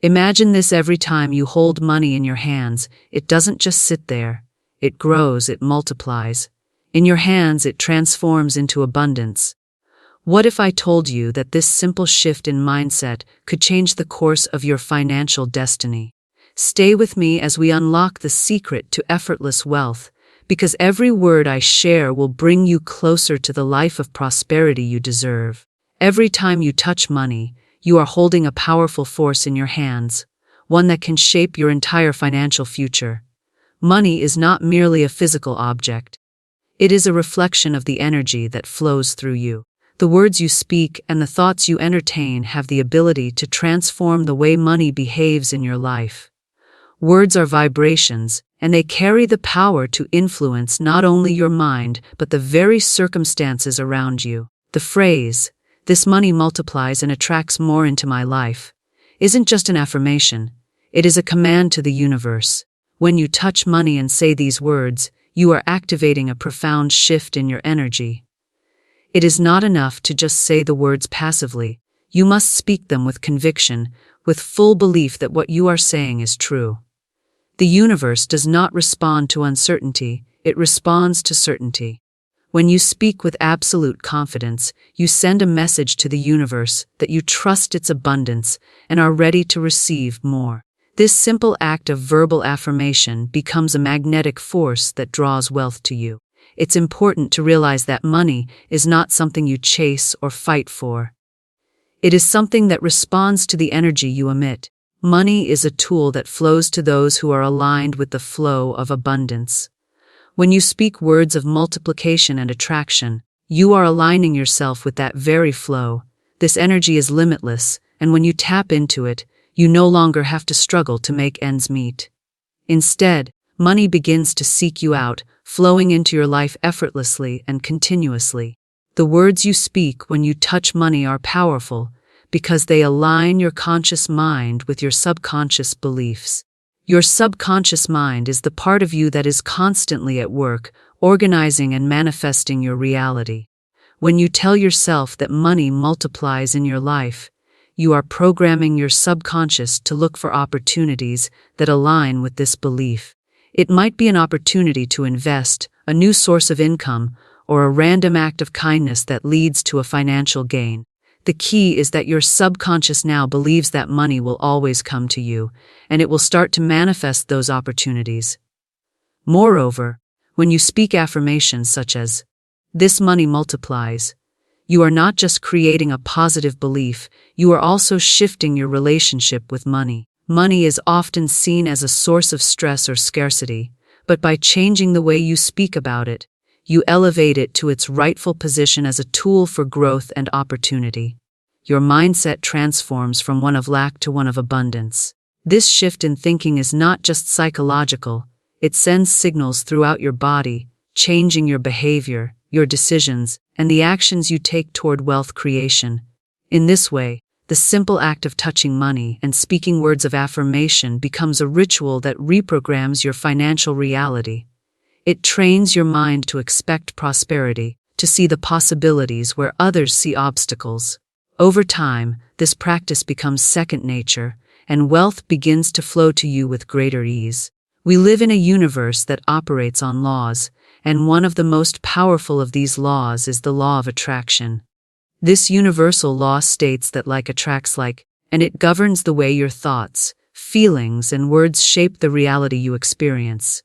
Imagine this: every time you hold money in your hands, it doesn't just sit there. It grows, it multiplies. In your hands, it transforms into abundance. What if I told you that this simple shift in mindset could change the course of your financial destiny? Stay with me as we unlock the secret to effortless wealth, because every word I share will bring you closer to the life of prosperity you deserve. Every time you touch money, you are holding a powerful force in your hands, one that can shape your entire financial future. Money is not merely a physical object. It is a reflection of the energy that flows through you. The words you speak and the thoughts you entertain have the ability to transform the way money behaves in your life. Words are vibrations, and they carry the power to influence not only your mind, but the very circumstances around you. The phrase, "This money multiplies and attracts more into my life," isn't just an affirmation. It is a command to the universe. When you touch money and say these words, you are activating a profound shift in your energy. It is not enough to just say the words passively. You must speak them with conviction, with full belief that what you are saying is true. The universe does not respond to uncertainty, it responds to certainty. When you speak with absolute confidence, you send a message to the universe that you trust its abundance and are ready to receive more. This simple act of verbal affirmation becomes a magnetic force that draws wealth to you. It's important to realize that money is not something you chase or fight for. It is something that responds to the energy you emit. Money is a tool that flows to those who are aligned with the flow of abundance. When you speak words of multiplication and attraction, you are aligning yourself with that very flow. This energy is limitless, and when you tap into it, you no longer have to struggle to make ends meet. Instead, money begins to seek you out, flowing into your life effortlessly and continuously. The words you speak when you touch money are powerful because they align your conscious mind with your subconscious beliefs. Your subconscious mind is the part of you that is constantly at work, organizing and manifesting your reality. When you tell yourself that money multiplies in your life, you are programming your subconscious to look for opportunities that align with this belief. It might be an opportunity to invest, a new source of income, or a random act of kindness that leads to a financial gain. The key is that your subconscious now believes that money will always come to you, and it will start to manifest those opportunities. Moreover, when you speak affirmations such as, "This money multiplies," you are not just creating a positive belief, you are also shifting your relationship with money. Money is often seen as a source of stress or scarcity, but by changing the way you speak about it, you elevate it to its rightful position as a tool for growth and opportunity. Your mindset transforms from one of lack to one of abundance. This shift in thinking is not just psychological, it sends signals throughout your body, changing your behavior, your decisions, and the actions you take toward wealth creation. In this way, the simple act of touching money and speaking words of affirmation becomes a ritual that reprograms your financial reality. It trains your mind to expect prosperity, to see the possibilities where others see obstacles. Over time, this practice becomes second nature, and wealth begins to flow to you with greater ease. We live in a universe that operates on laws, and one of the most powerful of these laws is the law of attraction. This universal law states that like attracts like, and it governs the way your thoughts, feelings, and words shape the reality you experience.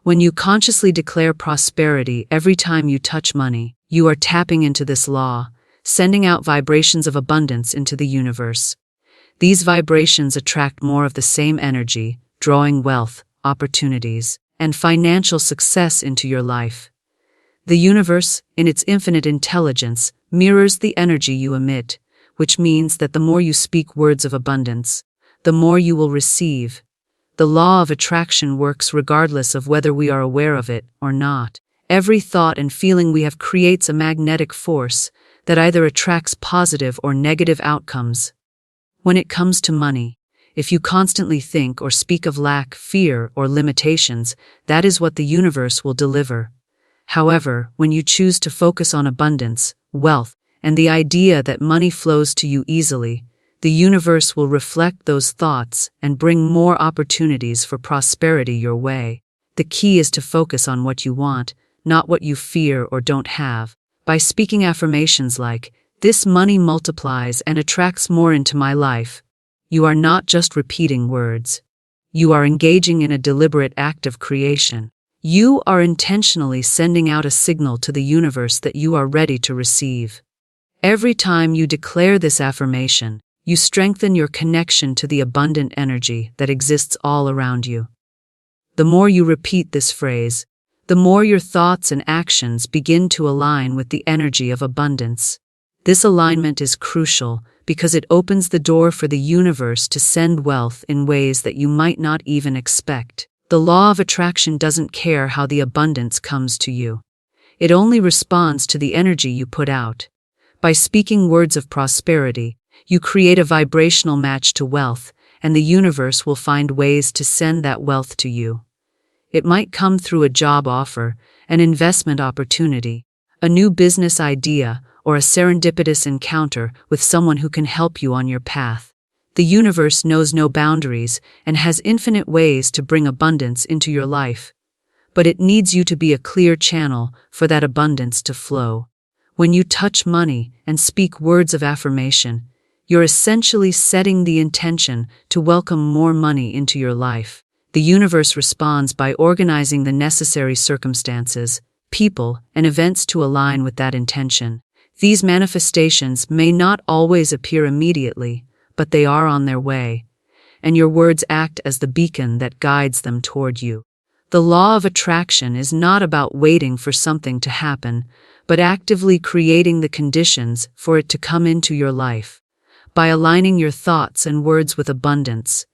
When you consciously declare prosperity every time you touch money, you are tapping into this law, sending out vibrations of abundance into the universe. These vibrations attract more of the same energy, drawing wealth, opportunities, and financial success into your life. The universe, in its infinite intelligence, mirrors the energy you emit, which means that the more you speak words of abundance, the more you will receive. The law of attraction works regardless of whether we are aware of it or not. Every thought and feeling we have creates a magnetic force that either attracts positive or negative outcomes. When it comes to money, if you constantly think or speak of lack, fear, or limitations, that is what the universe will deliver. However, when you choose to focus on abundance, wealth, and the idea that money flows to you easily, The universe will reflect those thoughts and bring more opportunities for prosperity your way. The key is to focus on what you want, not what you fear or don't have. By speaking affirmations like, "This money multiplies and attracts more into my life," you are not just repeating words. You are engaging in a deliberate act of creation. You are intentionally sending out a signal to the universe that you are ready to receive. Every time you declare this affirmation, you strengthen your connection to the abundant energy that exists all around you. The more you repeat this phrase, the more your thoughts and actions begin to align with the energy of abundance. This alignment is crucial because it opens the door for the universe to send wealth in ways that you might not even expect. The law of attraction doesn't care how the abundance comes to you. It only responds to the energy you put out. By speaking words of prosperity, you create a vibrational match to wealth, and the universe will find ways to send that wealth to you. It might come through a job offer, an investment opportunity, a new business idea, or a serendipitous encounter with someone who can help you on your path. The universe knows no boundaries and has infinite ways to bring abundance into your life. But it needs you to be a clear channel for that abundance to flow. When you touch money and speak words of affirmation, you're essentially setting the intention to welcome more money into your life. The universe responds by organizing the necessary circumstances, people, and events to align with that intention. These manifestations may not always appear immediately, but they are on their way, and your words act as the beacon that guides them toward you. The law of attraction is not about waiting for something to happen, but actively creating the conditions for it to come into your life. By aligning your thoughts and words with abundance,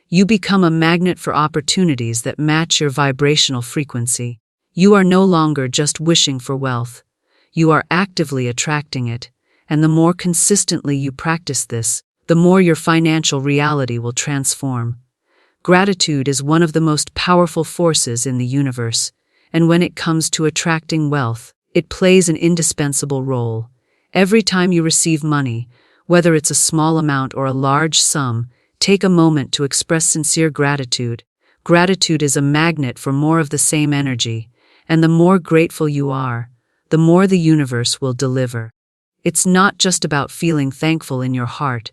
you become a magnet for opportunities that match your vibrational frequency. You are no longer just wishing for wealth. You are actively attracting it, and the more consistently you practice this, the more your financial reality will transform. Gratitude is one of the most powerful forces in the universe, and when it comes to attracting wealth, it plays an indispensable role. Every time you receive money, whether it's a small amount or a large sum, take a moment to express sincere gratitude. Gratitude is a magnet for more of the same energy, and the more grateful you are, the more the universe will deliver. It's not just about feeling thankful in your heart,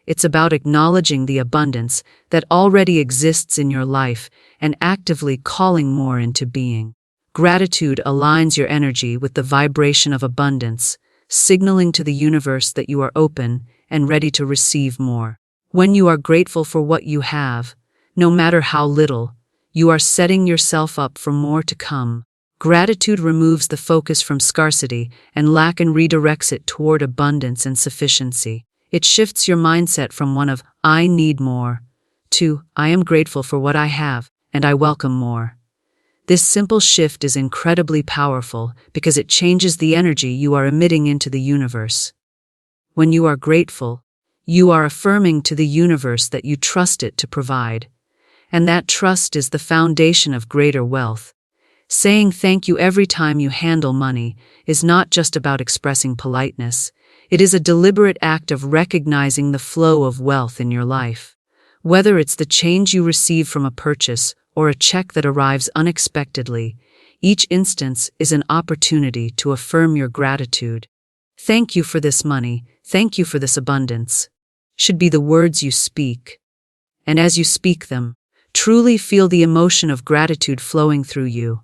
it's about acknowledging the abundance that already exists in your life and actively calling more into being. Gratitude aligns your energy with the vibration of abundance, signaling to the universe that you are open and ready to receive more. When you are grateful for what you have, no matter how little, you are setting yourself up for more to come. Gratitude removes the focus from scarcity and lack and redirects it toward abundance and sufficiency. It shifts your mindset from one of, "I need more," to, "I am grateful for what I have, and I welcome more." This simple shift is incredibly powerful because it changes the energy you are emitting into the universe. When you are grateful, you are affirming to the universe that you trust it to provide. And that trust is the foundation of greater wealth. Saying thank you every time you handle money is not just about expressing politeness. It is a deliberate act of recognizing the flow of wealth in your life. Whether it's the change you receive from a purchase or a check that arrives unexpectedly, each instance is an opportunity to affirm your gratitude. "Thank you for this money, thank you for this abundance," should be the words you speak. And as you speak them, truly feel the emotion of gratitude flowing through you.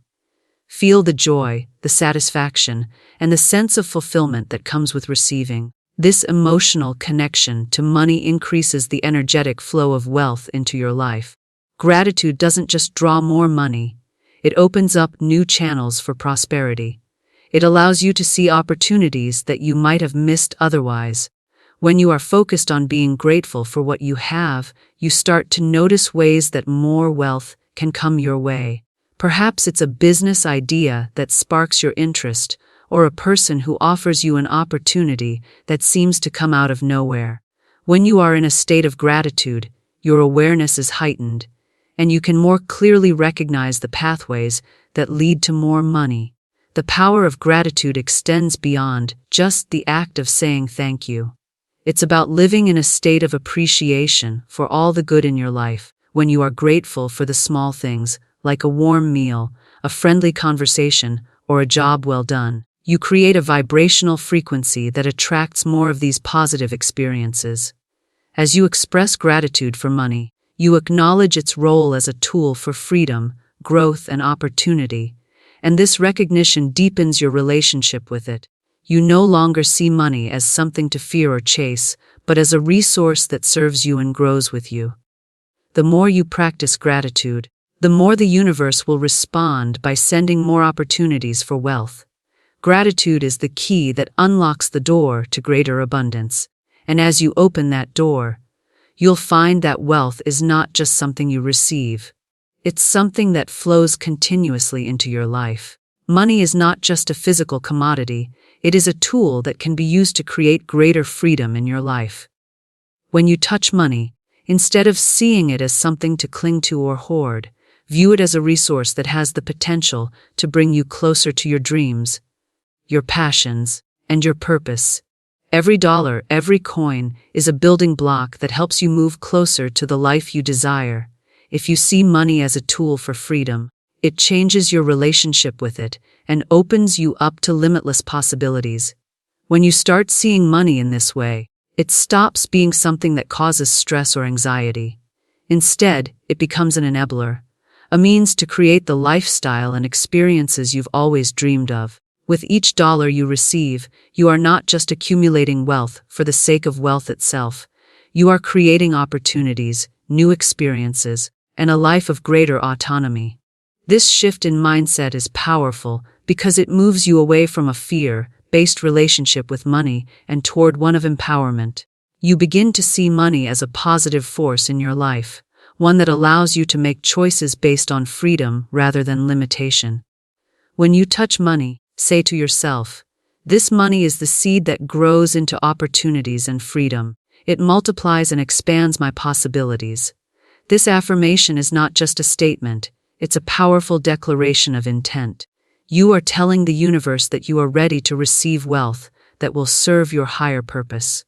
Feel the joy, the satisfaction, and the sense of fulfillment that comes with receiving. This emotional connection to money increases the energetic flow of wealth into your life. Gratitude doesn't just draw more money, it opens up new channels for prosperity. It allows you to see opportunities that you might have missed otherwise. When you are focused on being grateful for what you have, you start to notice ways that more wealth can come your way. Perhaps it's a business idea that sparks your interest, or a person who offers you an opportunity that seems to come out of nowhere. When you are in a state of gratitude, your awareness is heightened, and you can more clearly recognize the pathways that lead to more money. The power of gratitude extends beyond just the act of saying thank you. It's about living in a state of appreciation for all the good in your life, when you are grateful for the small things, like a warm meal, a friendly conversation, or a job well done. You create a vibrational frequency that attracts more of these positive experiences. As you express gratitude for money, you acknowledge its role as a tool for freedom, growth, and opportunity, and this recognition deepens your relationship with it. You no longer see money as something to fear or chase, but as a resource that serves you and grows with you. The more you practice gratitude, the more the universe will respond by sending more opportunities for wealth. Gratitude is the key that unlocks the door to greater abundance, and as you open that door, you'll find that wealth is not just something you receive. It's something that flows continuously into your life. Money is not just a physical commodity, it is a tool that can be used to create greater freedom in your life. When you touch money, instead of seeing it as something to cling to or hoard, view it as a resource that has the potential to bring you closer to your dreams, your passions, and your purpose. Every dollar, every coin is a building block that helps you move closer to the life you desire. If you see money as a tool for freedom, it changes your relationship with it and opens you up to limitless possibilities. When you start seeing money in this way, it stops being something that causes stress or anxiety. Instead, it becomes an enabler, a means to create the lifestyle and experiences you've always dreamed of. With each dollar you receive, you are not just accumulating wealth for the sake of wealth itself. You are creating opportunities, new experiences, and a life of greater autonomy. This shift in mindset is powerful because it moves you away from a fear-based relationship with money and toward one of empowerment. You begin to see money as a positive force in your life, one that allows you to make choices based on freedom rather than limitation. When you touch money, say to yourself, "This money is the seed that grows into opportunities and freedom. It multiplies and expands my possibilities." This affirmation is not just a statement, it's a powerful declaration of intent. You are telling the universe that you are ready to receive wealth that will serve your higher purpose.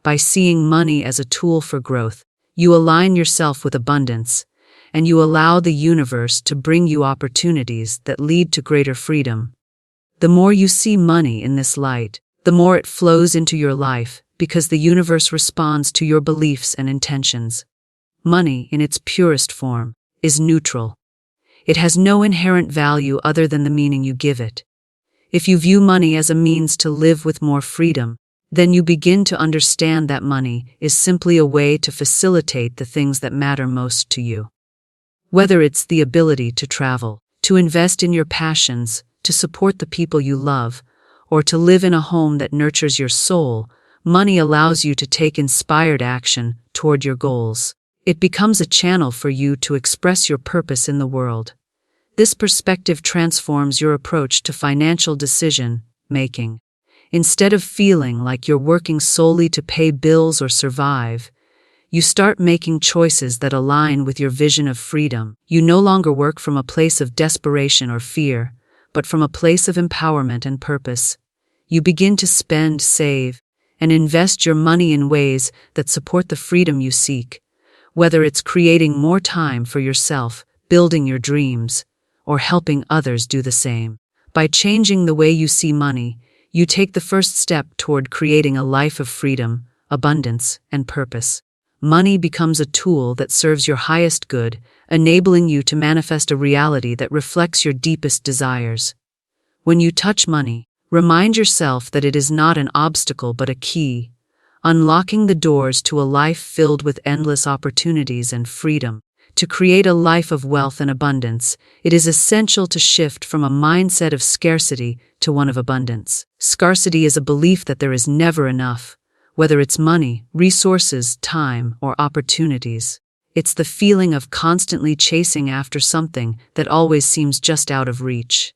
By seeing money as a tool for growth, you align yourself with abundance, and you allow the universe to bring you opportunities that lead to greater freedom. The more you see money in this light, the more it flows into your life because the universe responds to your beliefs and intentions. Money, in its purest form, is neutral. It has no inherent value other than the meaning you give it. If you view money as a means to live with more freedom, then you begin to understand that money is simply a way to facilitate the things that matter most to you. Whether it's the ability to travel, to invest in your passions, to support the people you love, or to live in a home that nurtures your soul, money allows you to take inspired action toward your goals. It becomes a channel for you to express your purpose in the world. This perspective transforms your approach to financial decision-making. Instead of feeling like you're working solely to pay bills or survive, you start making choices that align with your vision of freedom. You no longer work from a place of desperation or fear, but from a place of empowerment and purpose. You begin to spend, save, and invest your money in ways that support the freedom you seek, whether it's creating more time for yourself, building your dreams, or helping others do the same. By changing the way you see money, you take the first step toward creating a life of freedom, abundance, and purpose. Money becomes a tool that serves your highest good, enabling you to manifest a reality that reflects your deepest desires. When you touch money, remind yourself that it is not an obstacle but a key, unlocking the doors to a life filled with endless opportunities and freedom. To create a life of wealth and abundance, it is essential to shift from a mindset of scarcity to one of abundance. Scarcity is a belief that there is never enough, whether it's money, resources, time, or opportunities. It's the feeling of constantly chasing after something that always seems just out of reach.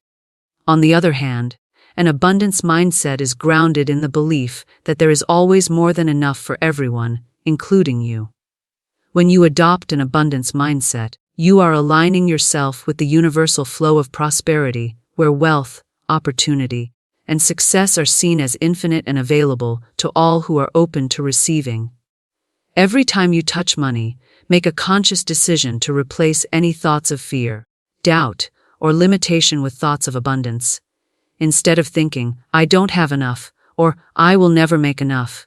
On the other hand, an abundance mindset is grounded in the belief that there is always more than enough for everyone, including you. When you adopt an abundance mindset, you are aligning yourself with the universal flow of prosperity, where wealth, opportunity, and success are seen as infinite and available to all who are open to receiving. Every time you touch money, make a conscious decision to replace any thoughts of fear, doubt, or limitation with thoughts of abundance. Instead of thinking, "I don't have enough," or "I will never make enough,"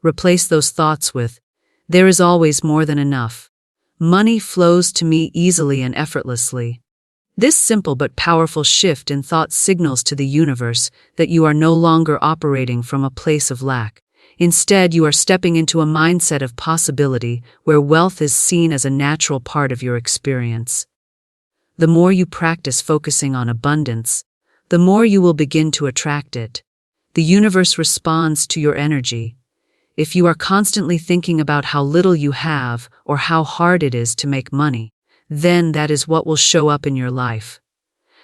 replace those thoughts with, "There is always more than enough. Money flows to me easily and effortlessly." This simple but powerful shift in thought signals to the universe that you are no longer operating from a place of lack. Instead, you are stepping into a mindset of possibility where wealth is seen as a natural part of your experience. The more you practice focusing on abundance, the more you will begin to attract it. The universe responds to your energy. If you are constantly thinking about how little you have or how hard it is to make money, then that is what will show up in your life.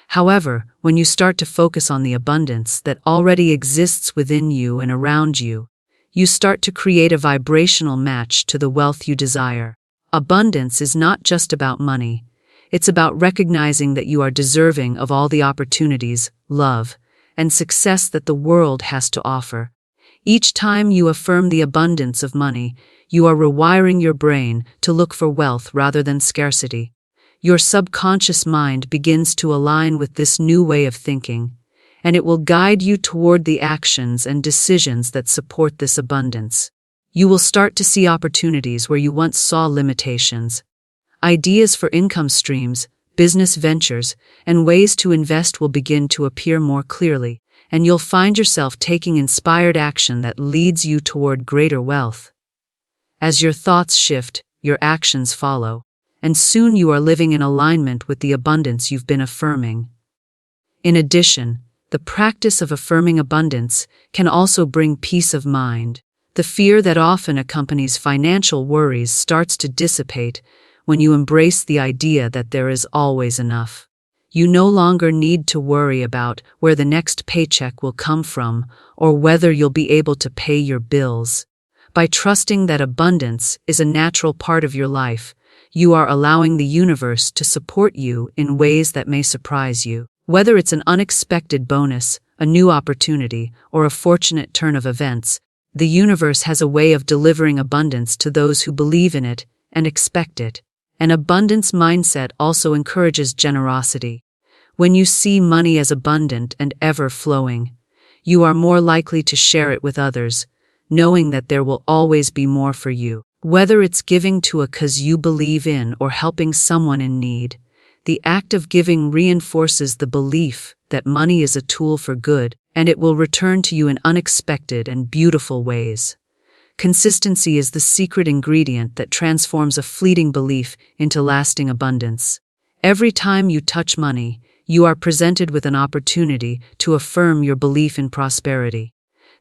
However, when you start to focus on the abundance that already exists within you and around you, you start to create a vibrational match to the wealth you desire. Abundance is not just about money. It's about recognizing that you are deserving of all the opportunities, love, and success that the world has to offer. Each time you affirm the abundance of money, you are rewiring your brain to look for wealth rather than scarcity. Your subconscious mind begins to align with this new way of thinking, and it will guide you toward the actions and decisions that support this abundance. You will start to see opportunities where you once saw limitations. Ideas for income streams, business ventures, and ways to invest will begin to appear more clearly, and you'll find yourself taking inspired action that leads you toward greater wealth. As your thoughts shift, your actions follow, and soon you are living in alignment with the abundance you've been affirming. In addition, the practice of affirming abundance can also bring peace of mind. The fear that often accompanies financial worries starts to dissipate when you embrace the idea that there is always enough. You no longer need to worry about where the next paycheck will come from or whether you'll be able to pay your bills. By trusting that abundance is a natural part of your life, you are allowing the universe to support you in ways that may surprise you. Whether it's an unexpected bonus, a new opportunity, or a fortunate turn of events, the universe has a way of delivering abundance to those who believe in it and expect it. An abundance mindset also encourages generosity. When you see money as abundant and ever-flowing, you are more likely to share it with others, knowing that there will always be more for you. Whether it's giving to a cause you believe in or helping someone in need, the act of giving reinforces the belief that money is a tool for good and it will return to you in unexpected and beautiful ways. Consistency is the secret ingredient that transforms a fleeting belief into lasting abundance. Every time you touch money, you are presented with an opportunity to affirm your belief in prosperity.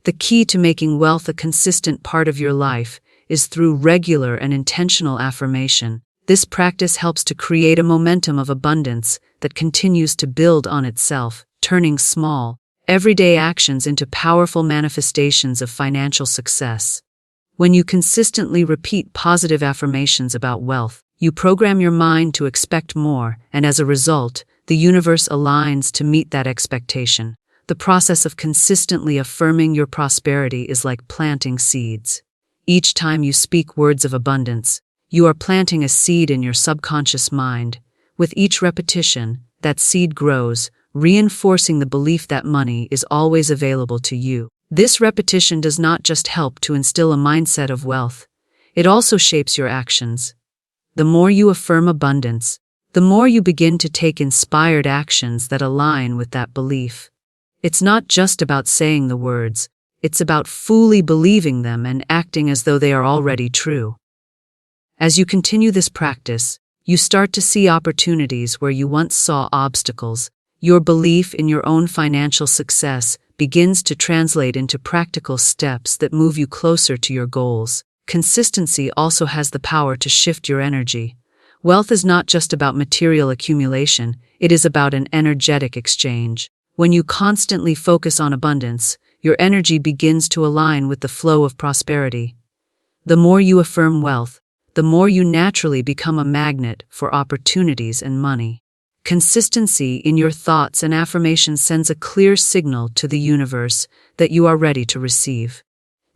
The key to making wealth a consistent part of your life is through regular and intentional affirmation. This practice helps to create a momentum of abundance that continues to build on itself, turning small, everyday actions into powerful manifestations of financial success. When you consistently repeat positive affirmations about wealth, you program your mind to expect more, and as a result, the universe aligns to meet that expectation. The process of consistently affirming your prosperity is like planting seeds. Each time you speak words of abundance, you are planting a seed in your subconscious mind. With each repetition, that seed grows, reinforcing the belief that money is always available to you. This repetition does not just help to instill a mindset of wealth, it also shapes your actions. The more you affirm abundance, the more you begin to take inspired actions that align with that belief. It's not just about saying the words, it's about fully believing them and acting as though they are already true. As you continue this practice, you start to see opportunities where you once saw obstacles. Your belief in your own financial success begins to translate into practical steps that move you closer to your goals. Consistency also has the power to shift your energy. Wealth is not just about material accumulation, it is about an energetic exchange. When you constantly focus on abundance, your energy begins to align with the flow of prosperity. The more you affirm wealth, the more you naturally become a magnet for opportunities and money. Consistency in your thoughts and affirmations sends a clear signal to the universe that you are ready to receive.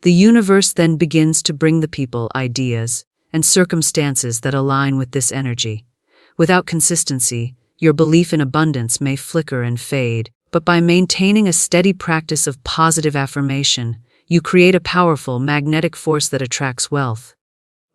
The universe then begins to bring the people, ideas, and circumstances that align with this energy. Without consistency, your belief in abundance may flicker and fade, but by maintaining a steady practice of positive affirmation, you create a powerful magnetic force that attracts wealth.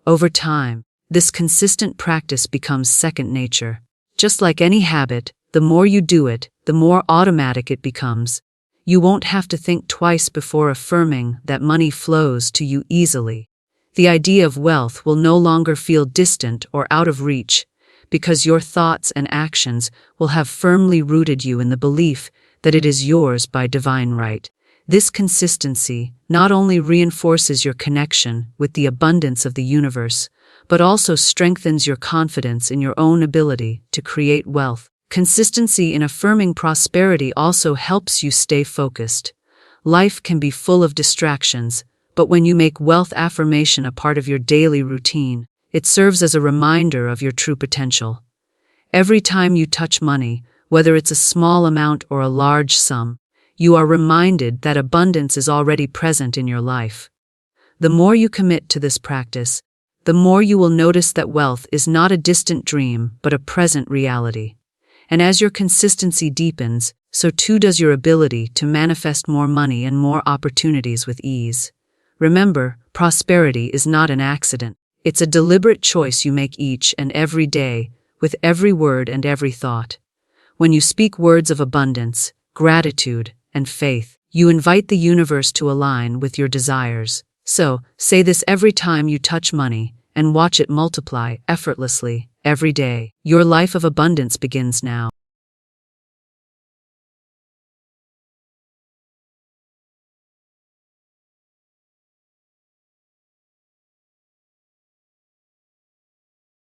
Over time, this consistent practice becomes second nature. Just like any habit, the more you do it, the more automatic it becomes. You won't have to think twice before affirming that money flows to you easily. The idea of wealth will no longer feel distant or out of reach, because your thoughts and actions will have firmly rooted you in the belief that it is yours by divine right. This consistency not only reinforces your connection with the abundance of the universe, but also strengthens your confidence in your own ability to create wealth. Consistency in affirming prosperity also helps you stay focused. Life can be full of distractions, but when you make wealth affirmation a part of your daily routine, it serves as a reminder of your true potential. Every time you touch money, whether it's a small amount or a large sum, you are reminded that abundance is already present in your life. The more you commit to this practice, the more you will notice that wealth is not a distant dream but a present reality. And as your consistency deepens, so too does your ability to manifest more money and more opportunities with ease. Remember, prosperity is not an accident. It's a deliberate choice you make each and every day, with every word and every thought. When you speak words of abundance, gratitude, and faith, you invite the universe to align with your desires. So, say this every time you touch money, and watch it multiply effortlessly every day. Your life of abundance begins now.